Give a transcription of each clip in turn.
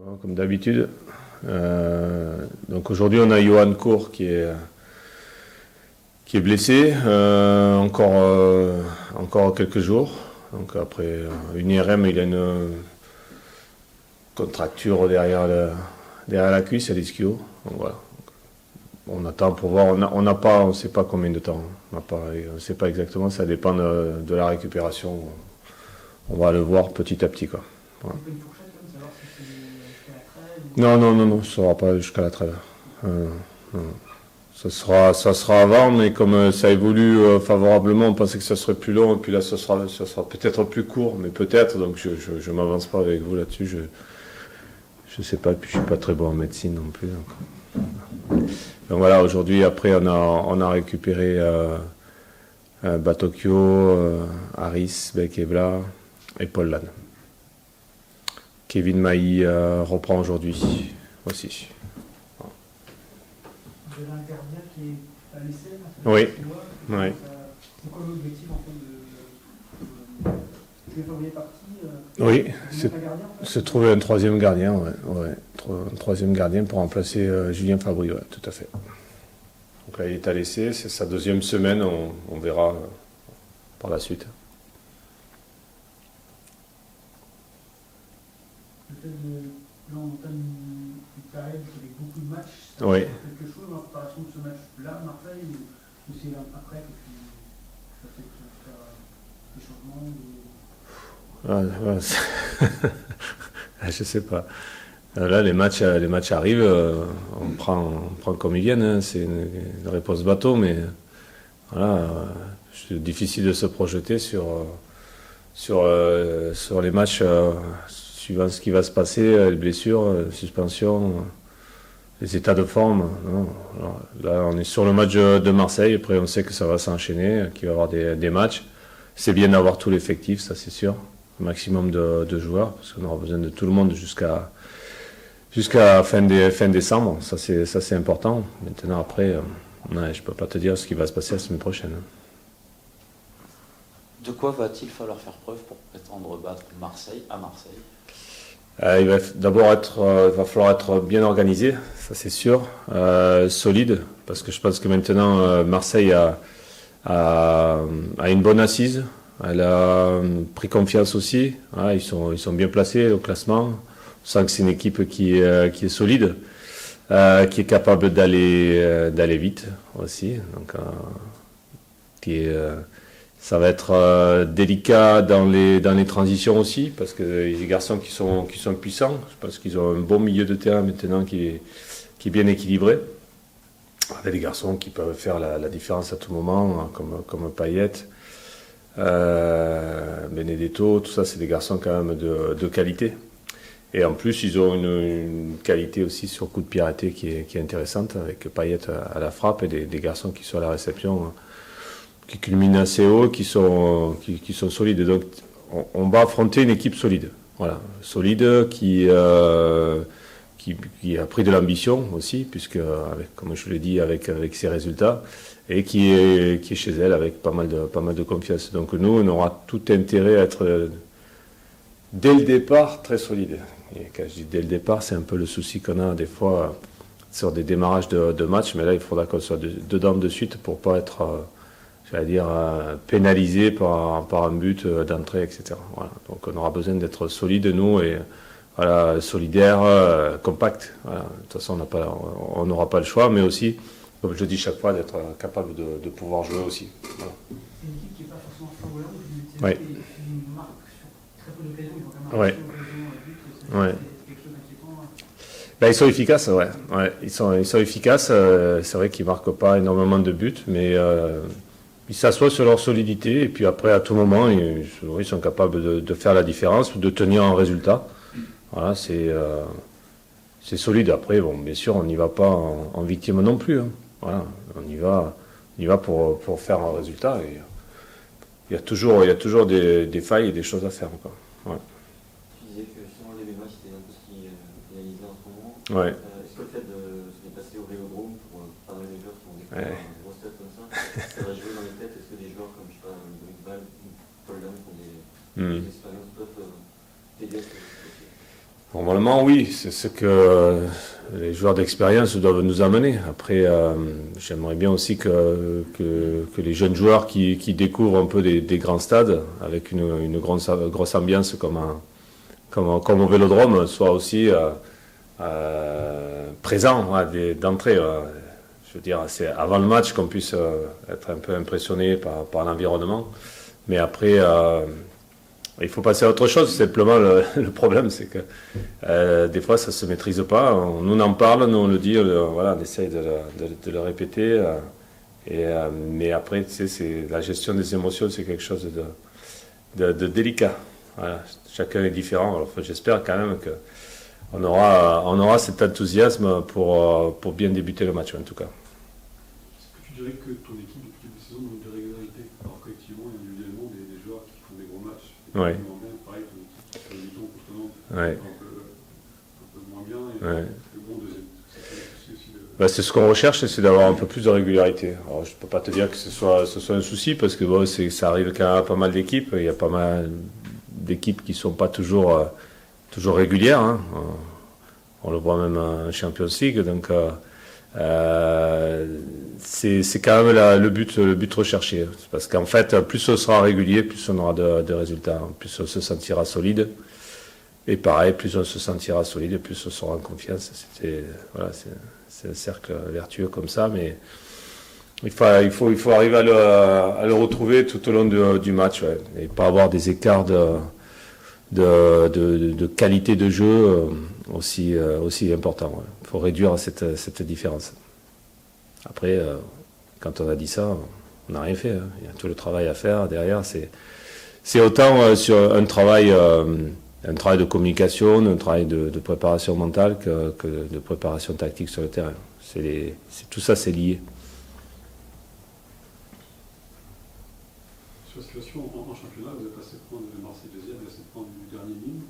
Comme d'habitude. Donc aujourd'hui, on a Johan Cour qui est blessé encore quelques jours. Donc après une IRM, il a une contracture derrière la cuisse à l'ischio. Donc voilà. On attend pour voir. On ne sait pas combien de temps. On ne sait pas exactement. Ça dépend de la récupération. On va le voir petit à petit, quoi. Voilà. Non, ça ne sera pas jusqu'à la trêve. Ça sera avant, mais comme ça évolue favorablement, on pensait que ça serait plus long, et puis là, ça sera peut-être plus court, mais peut-être, donc je ne m'avance pas avec vous là-dessus. Je ne sais pas, et puis je ne suis pas très bon en médecine non plus. Donc voilà, aujourd'hui, après, on a récupéré Batokyo, Harris, Bekebla et Paul Lannes. Kevin Mailly reprend aujourd'hui aussi. Vous avez un gardien qui est à l'essai, Oui. Oui. C'est quoi l'objectif en fait de Julien Fabrier est parti Oui, c'est trouver un troisième gardien, ouais. Un troisième gardien pour remplacer Julien Fabry, ouais, tout à fait. Donc là, il est à l'essai, c'est sa deuxième semaine, on verra par la suite. Là, on entame une période avec beaucoup de matchs. Ça Oui. quelque chose en préparation de ce match-là, Marseille, ou c'est après que tu vas peut-être faire des changements Je sais pas. Là, les matchs arrivent, on prend comme ils viennent. Hein. C'est une réponse bateau, mais voilà, c'est difficile de se projeter sur les matchs suivant ce qui va se passer, les blessures, les suspensions, les états de forme. Non. Alors, là, on est sur le match de Marseille. Après, on sait que ça va s'enchaîner, qu'il va y avoir des matchs. C'est bien d'avoir tout l'effectif, ça c'est sûr. Un maximum de joueurs, parce qu'on aura besoin de tout le monde jusqu'à fin décembre. Ça c'est important. Maintenant, après, je ne peux pas te dire ce qui va se passer la semaine prochaine. De quoi va-t-il falloir faire preuve pour prétendre battre Marseille à Marseille ? Il va falloir être bien organisé, ça c'est sûr, solide, parce que je pense que maintenant Marseille a une bonne assise, elle a pris confiance aussi, hein, ils sont bien placés au classement, on sent que c'est une équipe qui est solide, qui est capable d'aller vite aussi, donc ça va être délicat dans les transitions aussi, parce que les garçons qui sont puissants, je pense qu'ils ont un bon milieu de terrain maintenant qui est bien équilibré, avec des garçons qui peuvent faire la différence à tout moment, comme Payet, Benedetto, tout ça c'est des garçons quand même de qualité. Et en plus ils ont une qualité aussi sur coup de pied arrêté qui est intéressante, avec Payet à la frappe et des garçons qui sont à la réception, qui culminent assez haut, qui sont solides. Donc on va affronter une équipe solide. Voilà, solide qui a pris de l'ambition aussi, puisque comme je l'ai dit, avec ses résultats, et qui est chez elle avec pas mal de confiance. Donc nous, on aura tout intérêt à être dès le départ très solide. Et quand je dis dès le départ, c'est un peu le souci qu'on a des fois sur des démarrages de match, mais là il faudra qu'on soit dedans de suite pour pas être pénalisé par un but d'entrée, etc. Voilà. Donc on aura besoin d'être solide, nous, et voilà, solidaire, compact. Voilà. De toute façon, on n'aura pas le choix, mais aussi, comme je le dis chaque fois, d'être capable de pouvoir jouer aussi. Voilà. C'est une équipe qui n'est pas forcément favorable, Oui. Qui marque sur très peu d'occasions, ils ont quand même Oui. c'est quelque chose d'inquiétant. Ils sont efficaces, ouais. Ils sont efficaces. C'est vrai qu'ils ne marquent pas énormément de buts, mais ils s'assoient sur leur solidité, et puis après, à tout moment, ils sont capables de faire la différence ou de tenir un résultat. Voilà, c'est solide. Après, bon, bien sûr, on n'y va pas en victime non plus. Hein. Voilà, on y va pour faire un résultat. Et il y a toujours des failles et des choses à faire. Quoi. Ouais. Tu disais que selon les matchs, c'était un peu ce qui réalisait en ce moment. Ouais. Est-ce que le fait de se déplacer au Vélodrome pour parler des joueurs qui ont des grosses têtes comme ça va jouer dans les têtes? Est-ce que des joueurs comme, je sais pas, Dominique Ball ou Paul Lannes qui ont des expériences peuvent t'aider à ce que Normalement, oui, c'est ce que les joueurs d'expérience doivent nous amener. Après, j'aimerais bien aussi que les jeunes joueurs qui découvrent un peu des grands stades, avec une grosse ambiance comme au Vélodrome, soient aussi présents d'entrée. Je veux dire, c'est avant le match qu'on puisse être un peu impressionné par l'environnement. Mais après, il faut passer à autre chose. Simplement, le problème, c'est que des fois, ça ne se maîtrise pas. Nous en parle, nous on le dit, voilà, on essaye de le répéter. Mais après, tu sais, la gestion des émotions, c'est quelque chose de délicat. Voilà, chacun est différent. Alors, j'espère quand même qu'on aura cet enthousiasme pour bien débuter le match, en tout cas. Est-ce que tu dirais que ton équipe, depuis des saisons, manque de régularité? Alors collectivement et individuellement, des joueurs qui font des gros matchs. Ouais. Pareil, ton équipe qui fait le temps contre Nantes, Ouais. un peu moins bien. Et Ouais. le bon deuxième. Ça fait aussi C'est ce qu'on recherche, c'est d'avoir un peu plus de régularité. Alors, je ne peux pas te dire que ce soit un souci, parce que bon, ça arrive quand même à pas mal d'équipes. Il y a pas mal d'équipes qui ne sont pas toujours régulières. Hein. On le voit même en Champions League. Donc, c'est quand même le but recherché. Parce qu'en fait, plus on sera régulier, plus on aura de résultats. Plus on se sentira solide. Et pareil, plus on se sentira solide, plus on sera en confiance. C'est un cercle vertueux comme ça, mais il faut arriver à le retrouver tout au long du match, ouais, et pas avoir des écarts de qualité de jeu aussi importants. Ouais. Il faut réduire cette différence. Après, quand on a dit ça, on n'a rien fait. Hein. Il y a tout le travail à faire derrière. C'est autant sur un travail de communication, un travail de préparation mentale que de préparation tactique sur le terrain. Tout ça, c'est lié. sur la situation en championnat, vous êtes à 7 points de Marseille deuxième et à 7 points du dernier Nîmes.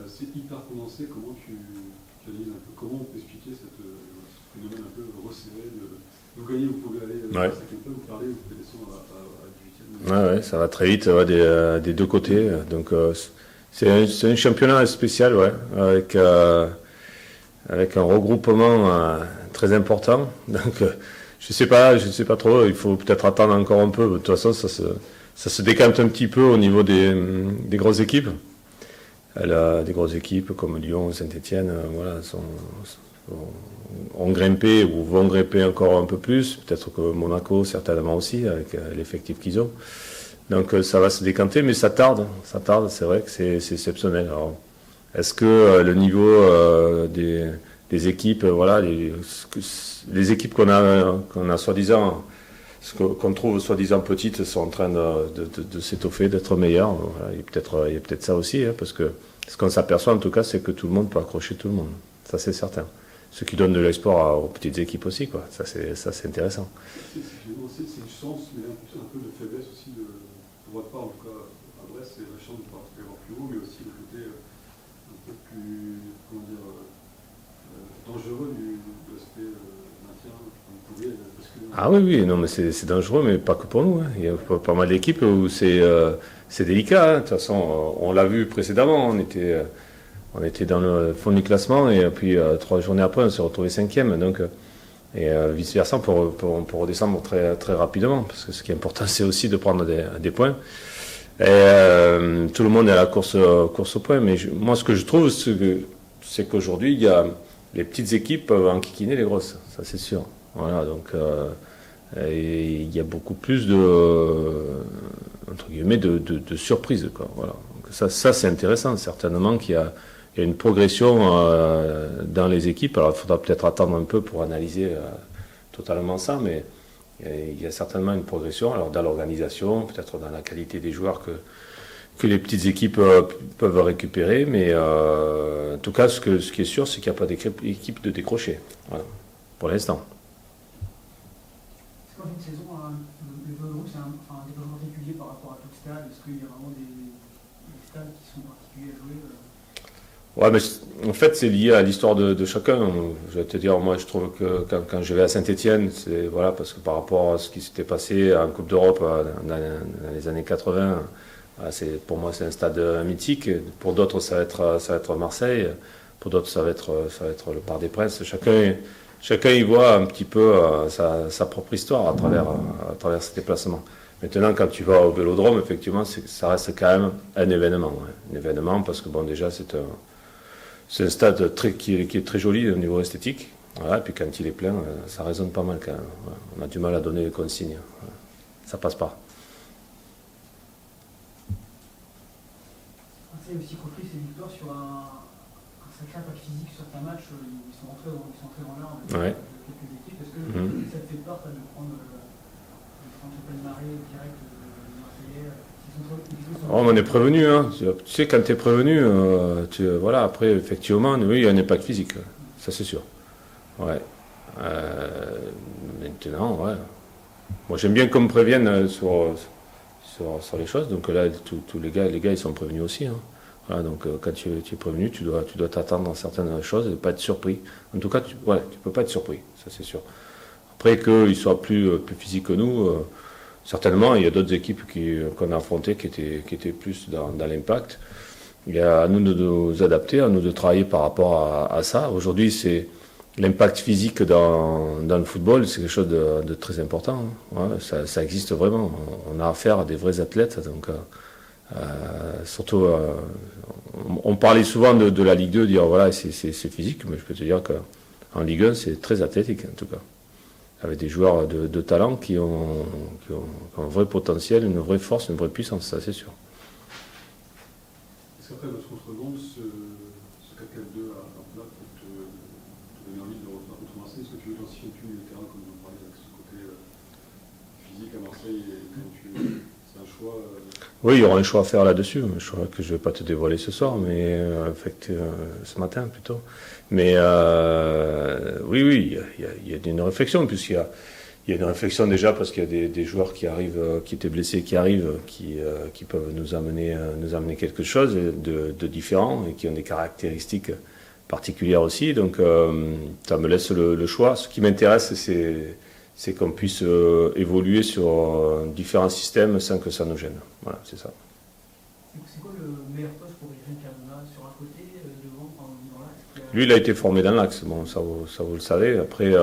C'est hyper condensé. Comment tu analyses un peu, comment on peut expliquer ce phénomène un peu resserré de vous gagnez, vous pouvez aller à 5e, vous perdez, vous pouvez descendre à 18e. Ouais, ça va très vite des deux côtés. Donc, c'est un championnat spécial, ouais, avec un regroupement très important. Donc, je sais pas trop. Il faut peut-être attendre encore un peu. De toute façon, ça se décante un petit peu au niveau des grosses équipes. Des grosses équipes comme Lyon, Saint-Etienne, voilà, ont grimpé ou vont grimper encore un peu plus. Peut-être que Monaco, certainement aussi, avec l'effectif qu'ils ont. Donc ça va se décanter, mais ça tarde, c'est vrai que c'est exceptionnel. Alors, est-ce que le niveau des équipes, voilà, les équipes qu'on a soi-disant, qu'on trouve soi-disant petites, sont en train de s'étoffer, d'être meilleures. Voilà, il y a peut-être ça aussi, hein, parce que ce qu'on s'aperçoit en tout cas, c'est que tout le monde peut accrocher tout le monde. Ça, c'est certain. Ce qui donne de l'espoir aux petites équipes aussi, quoi. Ça, c'est intéressant. C'est du sens, mais un peu de faiblesse aussi pour votre part, en tout cas, à Brest, c'est la chance de pouvoir avoir plus haut, mais aussi le côté un peu plus, comment dire, dangereux de l'aspect maintien. Ah oui, non, mais c'est dangereux, mais pas que pour nous. Hein. Il y a pas mal d'équipes où c'est délicat. Hein. De toute façon, on l'a vu précédemment, on était dans le fond du classement et puis 3 journées après, on s'est retrouvé 5e. Donc, et vice-versa pour redescendre très, très rapidement. Parce que ce qui est important, c'est aussi de prendre des points. Et tout le monde est à la course au point. Mais moi, ce que je trouve, c'est qu'aujourd'hui, les petites équipes peuvent enquiquiner les grosses. Ça, c'est sûr. Voilà, donc il y a beaucoup plus entre guillemets, de surprises, quoi. Voilà. Donc ça c'est intéressant. Certainement qu'il y a une progression dans les équipes. Alors il faudra peut-être attendre un peu pour analyser totalement ça, mais il y a certainement une progression. Alors dans l'organisation, peut-être dans la qualité des joueurs que les petites équipes peuvent récupérer, mais en tout cas, ce qui est sûr, c'est qu'il n'y a pas d'équipe de décrocher, voilà, pour l'instant. Est-ce qu'en fin de saison, le Vélodrome, c'est un développement régulier par rapport à tout stade? Est-ce qu'il y a vraiment des stades qui sont particuliers à jouer Ouais, mais en fait, c'est lié à l'histoire de chacun. Je vais te dire, moi, je trouve que quand je vais à Saint-Etienne, c'est voilà, parce que par rapport à ce qui s'était passé en Coupe d'Europe dans les années 80, pour moi, c'est un stade mythique. Pour d'autres, ça va être Marseille. Pour d'autres, ça va être le Parc des Princes. Chacun y voit un petit peu sa propre histoire à travers ces déplacements. Maintenant, quand tu vas au Vélodrome, effectivement, ça reste quand même un événement. Un événement parce que, bon, déjà, c'est un stade qui est très joli au niveau esthétique. Voilà, et puis quand il est plein, ça résonne pas mal quand même. Voilà, on a du mal à donner les consignes. Voilà, ça passe pas. C'est aussi compris ces victoires sur un sacré impact physique sur certains matchs. Ils sont entrés dans l'art avec quelques équipes. Est-ce que ça te fait peur de prendre le Marée direct de Marseillais on en est prévenu, hein. Tu sais, quand tu es prévenu, voilà, après, effectivement, oui, il y a un impact physique, ça c'est sûr. Ouais. Maintenant, ouais. Moi, j'aime bien qu'on me prévienne sur les choses, donc là, tous les gars, ils sont prévenus aussi. Hein. Voilà, donc quand tu es prévenu, tu dois t'attendre dans certaines choses et ne pas être surpris. En tout cas, tu peux pas être surpris, ça c'est sûr. Après qu'ils soient plus physiques que nous, certainement, il y a d'autres équipes qu'on a affrontées qui étaient plus dans l'impact. Il y a à nous de nous adapter, à nous de travailler par rapport à ça. Aujourd'hui, c'est l'impact physique dans le football, c'est quelque chose de très important. Hein. Ouais, ça existe vraiment. On a affaire à des vrais athlètes. Donc, surtout, on parlait souvent de la Ligue 2, dire voilà, c'est physique, mais je peux te dire qu'en Ligue 1, c'est très athlétique en tout cas. Avec des joueurs de talent qui ont un vrai potentiel, une vraie force, une vraie puissance, ça c'est sûr. Est-ce qu'après notre contre-monde, ce 4-4-2 à plat peut te donner envie de refaire contre Marseille? Est-ce que tu veux identifier plus le terrain comme on parlait avec ce côté physique à Marseille c'est un choix Oui, il y aura un choix à faire là-dessus. Je crois que je ne vais pas te dévoiler ce soir, mais ce matin plutôt. Mais oui, il y a une réflexion, puisqu'il y a une réflexion déjà parce qu'il y a des joueurs qui arrivent, qui étaient blessés, qui arrivent, qui peuvent nous amener quelque chose de différent et qui ont des caractéristiques particulières aussi. Donc ça me laisse le choix. Ce qui m'intéresse, c'est qu'on puisse évoluer sur différents systèmes sans que ça nous gêne. Voilà, c'est ça. C'est quoi le meilleur poste pour Irving Cardona? Sur un côté, devant, dans l'axe? Lui, il a été formé dans l'axe. Bon, ça vous le savez. Après,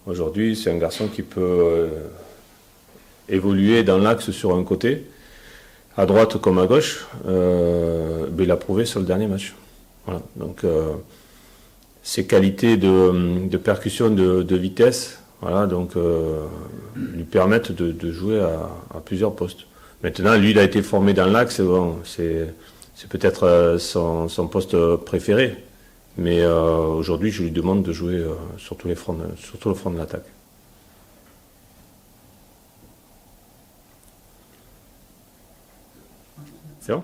aujourd'hui, c'est un garçon qui peut évoluer dans l'axe sur un côté, à droite comme à gauche. Mais il l'a prouvé sur le dernier match. Voilà. Donc, ses qualités de percussion, de vitesse, voilà, donc lui permettent de jouer à plusieurs postes. Maintenant, lui, il a été formé dans l'axe, bon, c'est peut-être son poste préféré, mais aujourd'hui, je lui demande de jouer sur tout le front de l'attaque. C'est bon ?